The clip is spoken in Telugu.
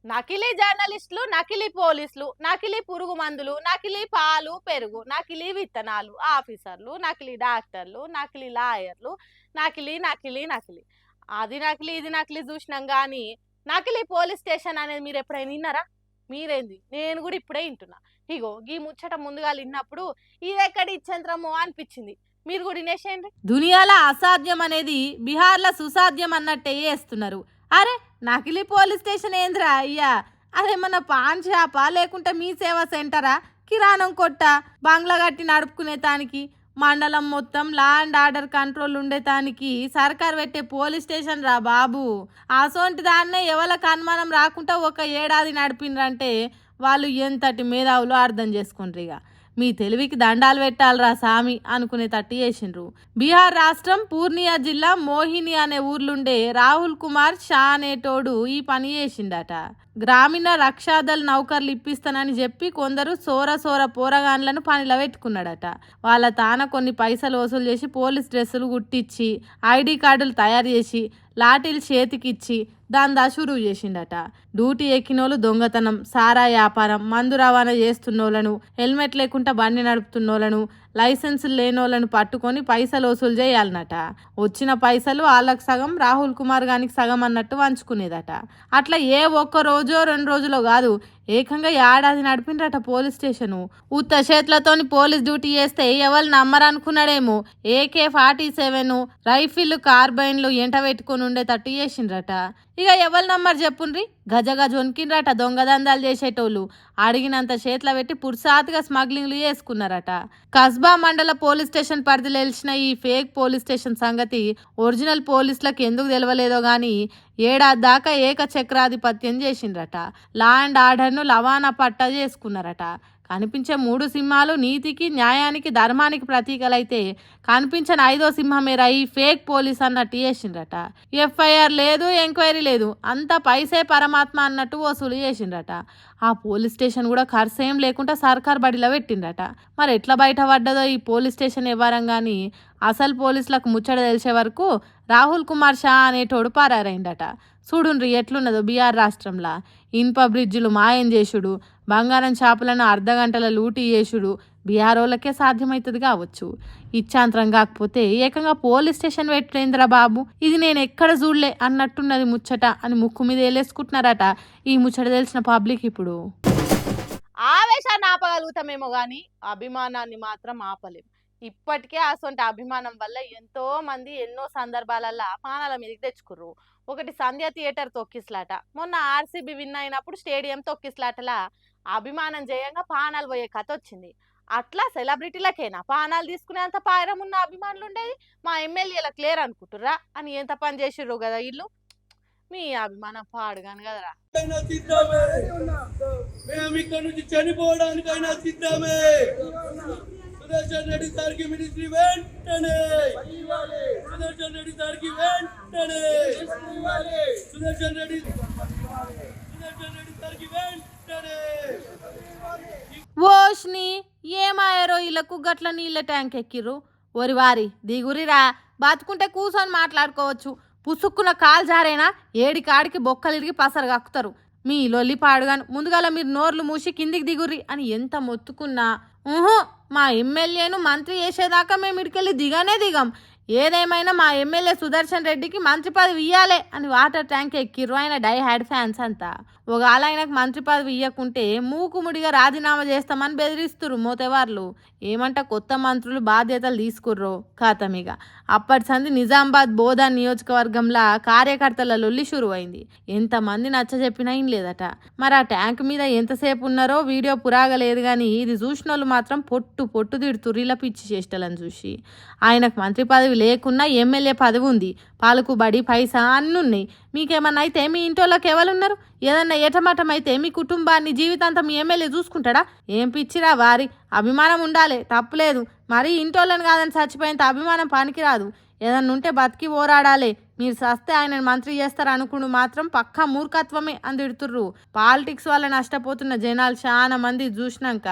నకిలీ జర్నలిస్టులు, నకిలీ పోలీసులు, నకిలీ పురుగు మందులు, నకిలీ పాలు పెరుగు, నకిలీ విత్తనాలు ఆఫీసర్లు, నకిలీ డాక్టర్లు, నకిలీ లాయర్లు, నకిలీ నకిలీ నకిలీ అది నకిలీ ఇది నకిలీ చూసినాం కానీ నకిలీ పోలీస్ స్టేషన్ అనేది మీరు ఎప్పుడైనా విన్నారా? మీరేంది, నేను కూడా ఇప్పుడే వింటున్నా. ఇగో ఈ ముచ్చట ముందుగా విన్నప్పుడు ఇది ఎక్కడి ఇచ్చేంద్రమో అనిపించింది. మీరు కూడా వినేసేయండి. దునియాలో అసాధ్యం అనేది బీహార్లో సుసాధ్యం అన్నట్టే చేస్తున్నారు. అరే నకిలీ పోలీస్ స్టేషన్ ఏంద్రా అయ్యా, అదేమన్నా పాన్ షాపా లేకుంటే మీ సేవా సెంటరా, కిరాణం కొట్ట, బంగ్లా కట్టి నడుపుకునే తానికి, మండలం మొత్తం లా అండ్ ఆర్డర్ కంట్రోల్ ఉండేతానికి సర్కార్ పెట్టే పోలీస్ స్టేషన్ రా బాబు. అసోంటి దాన్నే ఎవరికి అనుమానం రాకుండా ఒక ఏడాది నడిపిండ్రంటే వాళ్ళు ఎంతటి మేధావులు అర్థం చేసుకుంటారు. ఇక మీ తెలివికి దండాలు పెట్టాలరా సామి అనుకునే తట్టి చేసిండ్రు. బీహార్ రాష్ట్రం పూర్ణియా జిల్లా మోహిని అనే ఊర్లుండే రాహుల్ కుమార్ షా అనేటోడు ఈ పని చేసిండట. గ్రామీణ రక్షాదళ్ నౌకర్లు ఇప్పిస్తానని చెప్పి కొందరు సోర పోరగాన్లను పనిలో పెట్టుకున్నాడట. వాళ్ళ తాన కొన్ని పైసలు వసూలు చేసి పోలీస్ డ్రెస్సులు కుట్టించి, ఐడి కార్డులు తయారు చేసి, లాఠీలు చేతికిచ్చి దందా షురువు చేసిండట. డ్యూటీ ఎక్కినోళ్ళు దొంగతనం, సారా వ్యాపారం, మందు రవాణా చేస్తున్నోళ్ళను, హెల్మెట్ లేకుండా బండి నడుపుతున్నోళ్ళను, లైసెన్సులు లేనోళ్ళను పట్టుకొని పైసలు వసూలు చేయాలన్నట. వచ్చిన పైసలు వాళ్ళకి సగం, రాహుల్ కుమార్ గానికి సగం అన్నట్టు వంచుకునేదట. అట్లా ఏ ఒక్క రోజో 2 రోజులో కాదు, ఏకంగా ఏడాది నడిపిండ్రట పోలీస్ స్టేషను. ఉత్త చేతులతోని పోలీస్ డ్యూటీ చేస్తే ఎవరు నమ్మరనుకున్నాడేమో AK-47 రైఫిల్, కార్బైన్లు ఎంట పెట్టుకొని ఉండేటట్టు చేసిండ్రట. ఇక ఎవరు నమ్మరు చెప్పుండ్రి, గజగజ వణికిండ్రట దొంగదందాలు చేసేటోళ్ళు. అడిగినంత చేతిలో పెట్టి పుర్సాతుగా స్మగ్లింగ్లు చేసుకున్నారట. కస్బా మండల పోలీస్ స్టేషన్ పరిధిలో తెలిసిన ఈ ఫేక్ పోలీస్ స్టేషన్ సంగతి ఒరిజినల్ పోలీసులకు ఎందుకు తెలవలేదో గానీ ఏడాది దాకా ఏకచక్రాధిపత్యం చేసిండ్రట. లా అండ్ ఆర్డర్ను లవానా పట్ట చేసుకున్నారట. కనిపించే 3 సింహాలు నీతికి, న్యాయానికి, ధర్మానికి ప్రతీకలైతే కనిపించని 5వ సింహమేరా ఈ ఫేక్ పోలీస్ అన్నట్టు చేసిండ్రట. FIR లేదు, ఎంక్వైరీ లేదు, అంతా పైసే పరమాత్మ అన్నట్టు వసూలు చేసిండ్రట. ఆ పోలీస్ స్టేషన్ కూడా ఖర్చేం లేకుండా సర్కార్ బడిలో పెట్టిండ్రట. మరి ఎట్లా బయట పడ్డదో ఈ పోలీస్ స్టేషన్ వ్యవహారం కానీ అసలు పోలీసులకు ముచ్చట తెలిసే వరకు రాహుల్ కుమార్ షా అనేటోడు పారారైందట. చూడుండ్రి ఎట్లున్నదో బీహార్ రాష్ట్రంలో. ఇనుప బ్రిడ్జిలు మాయం చేసుడు, బంగారం షాపులను అర్ధగంటల లూటీ చేసుడు బీహార్ వాళ్ళకే సాధ్యమవుతుంది కావచ్చు. ఇచ్చాంతరం కాకపోతే ఏకంగా పోలీస్ స్టేషన్ పెట్టలేంద్రా బాబు, ఇది నేను ఎక్కడ చూడలే అన్నట్టున్నది ముచ్చట అని ముక్కు మీద వేలేసుకుంటున్నారట ఈ ముచ్చట తెలిసిన పబ్లిక్. ఇప్పుడు ఆవేశాన్ని ఆపగలుగుతామేమో కానీ అభిమానాన్ని మాత్రం ఆపలేం. ఇప్పటికే అసొంటి అభిమానం వల్ల ఎంతో మంది ఎన్నో సందర్భాలలో పానాల మీదకి తెచ్చుకుర్రు. ఒకటి సంధ్య థియేటర్ తొక్కిస్లాట, మొన్న RCB విన్ అయినప్పుడు స్టేడియం తొక్కిస్లాటలా అభిమానం చేయంగా పానాలు పోయే కథ వచ్చింది. అట్లా సెలబ్రిటీలకేనా పానాలు తీసుకునేంత పాయరం ఉన్న అభిమానులు ఉండేది? మా ఎమ్మెల్యేలకు లేరు అనుకుంటుర్రా అని ఎంత పని చేసిర్రు కదా వీళ్ళు. మీ అభిమానం పాడుగాను కదరా. చనిపోవడానికైనా సిద్ధమే. సుదర్శన్ రెడ్డి సార్కి మినిస్ట్రీ వెంటనే, సుదర్శన్ రెడ్డి సార్కి వెంటనే, సుదర్శన్ రెడ్డి సార్కి వెంటనే. ఓష్ని ఏమాయారో వీళ్ళకు గట్ల నీళ్ళ ట్యాంక్ ఎక్కిర్రు. ఒరి వారి దిగురిరా, బతుకుంటే కూర్చొని మాట్లాడుకోవచ్చు. పుసుక్కున కాలు జారేనా ఏడికాడికి బొక్కలిరిగి పసరు కక్కుతారు. మీ లొల్లి పాడుగాను, ముందుగాల మీరు నోర్లు మూసి కిందికి దిగుర్రి అని ఎంత మొత్తుకున్నా మా ఎమ్మెల్యేను మంత్రి చేసేదాకా మేము ఇడికెళ్ళి దిగం. ఏదేమైనా మా ఎమ్మెల్యే సుదర్శన్ రెడ్డికి మంత్రి పదవి ఇయ్యాలే అని వాటర్ ట్యాంక్ ఎక్కిర్రు ఆయన డై హ్యాడ్ ఫ్యాన్స్ అంతా. ఒకవేళ ఆయనకు మంత్రి పదవి ఇయ్యకుంటే మూకుముడిగా రాజీనామా చేస్తామని బెదిరిస్తురు మోతేవార్లు. ఏమంట కొత్త మంత్రులు బాధ్యతలు తీసుకుర్రో ఖాతమిగ. అప్పటి సంది నిజామాబాద్ బోధన్ నియోజకవర్గంలో కార్యకర్తల లొల్లి షురువైంది. ఎంతమంది నచ్చ చెప్పినా ఏం లేదట. మరి ఆ ట్యాంక్ మీద ఎంతసేపు ఉన్నారో వీడియో పురాగలేదు కానీ ఇది చూసిన వాళ్ళు మాత్రం పొట్టు తిడుతుర్రు ఇలా పిచ్చి చేష్టలను చూసి. ఆయనకు మంత్రి పదవి లేకున్నా ఎమ్మెల్యే పదవి ఉంది, పాలకు బడి పైసా అన్నున్నాయి. మీకేమన్నా అయితే మీ ఇంటోళ్ళకి ఎవరున్నారు? ఏదన్నా ఏటమటం అయితే మీ కుటుంబాన్ని జీవితాంతం మీ ఎమ్మెల్యే చూసుకుంటాడా? ఏం పిచ్చిరా వారి, అభిమానం ఉండాలి తప్పులేదు, మరి ఇంటోళ్ళని కాదని చచ్చిపోయేంత అభిమానం పనికిరాదు. ఏదన్నా ఉంటే బతికి పోరాడాలి. మీరు సస్తే ఆయనను మంత్రి చేస్తారు అనుకుని మాత్రం పక్కా మూర్ఖత్వమే అని తిడుతుర్రు. పాలిటిక్స్ వల్ల నష్టపోతున్న జనాలు చాలా మంది చూసినాక